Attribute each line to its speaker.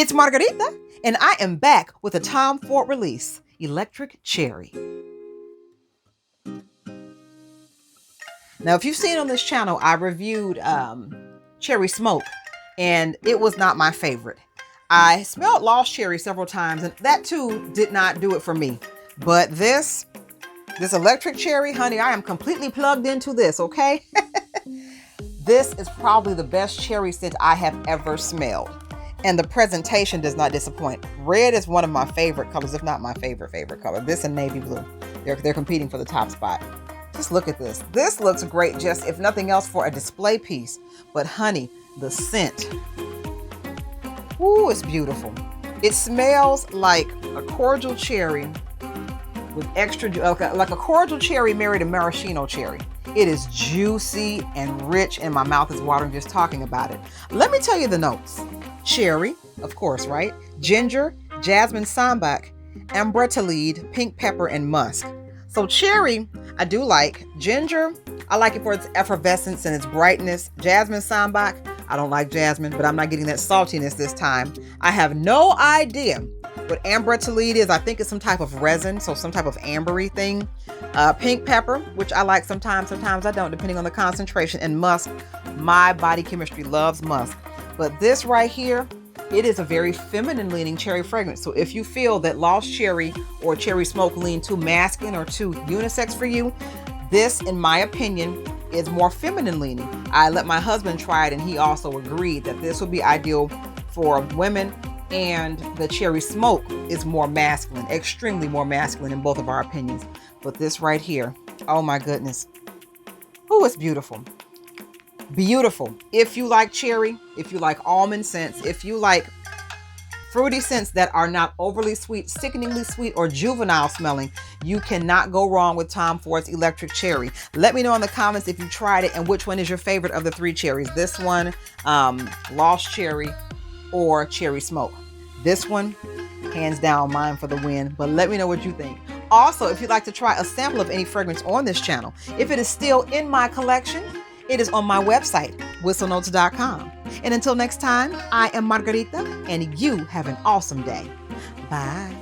Speaker 1: It's Margarita, and I am back with a Tom Ford release, Electric Cherry. Now, if you've seen on this channel, I reviewed Cherry Smoke, and it was not my favorite. I smelled Lost Cherry several times, and that too did not do it for me. But this Electric Cherry, honey, I am completely plugged into this, okay? This is probably the best cherry scent I have ever smelled. And the presentation does not disappoint. Red is one of my favorite colors, if not my favorite color. This and navy blue. They're competing for the top spot. Just look at this. This looks great, just if nothing else for a display piece. But honey, the scent. Ooh, it's beautiful. It smells like a cordial cherry with extra, like a cordial cherry married to maraschino cherry. It is juicy and rich, and my mouth is watering just talking about it. Let me tell you the notes. Cherry, of course, right? Ginger, jasmine sambac, ambretolide, pink pepper, and musk. So cherry, I do like. Ginger, I like it for its effervescence and its brightness. Jasmine sambac, I don't like jasmine, but I'm not getting that saltiness this time. I have no idea what ambretolide is. I think it's some type of resin, so some type of ambery thing. Pink pepper, which I like sometimes I don't, depending on the concentration. And musk, my body chemistry loves musk. But this right here, it is a very feminine leaning cherry fragrance. So if you feel that Lost Cherry or Cherry Smoke lean too masculine or too unisex for you, this, in my opinion, is more feminine leaning. I let my husband try it, and he also agreed that this would be ideal for women, and the Cherry Smoke is more masculine, extremely more masculine in both of our opinions. But this right here, oh my goodness. Oh, it's beautiful. Beautiful. If you like cherry, if you like almond scents, if you like fruity scents that are not overly sweet, sickeningly sweet, or juvenile smelling, you cannot go wrong with Tom Ford's Electric Cherry. Let me know in the comments if you tried it and which one is your favorite of the three cherries. This one, Lost Cherry, or Cherry Smoke. This one, hands down, mine for the win. But let me know what you think. Also, if you'd like to try a sample of any fragrance on this channel, if it is still in my collection, it is on my website, whistlenotes.com. And until next time, I am Margarita, and you have an awesome day. Bye.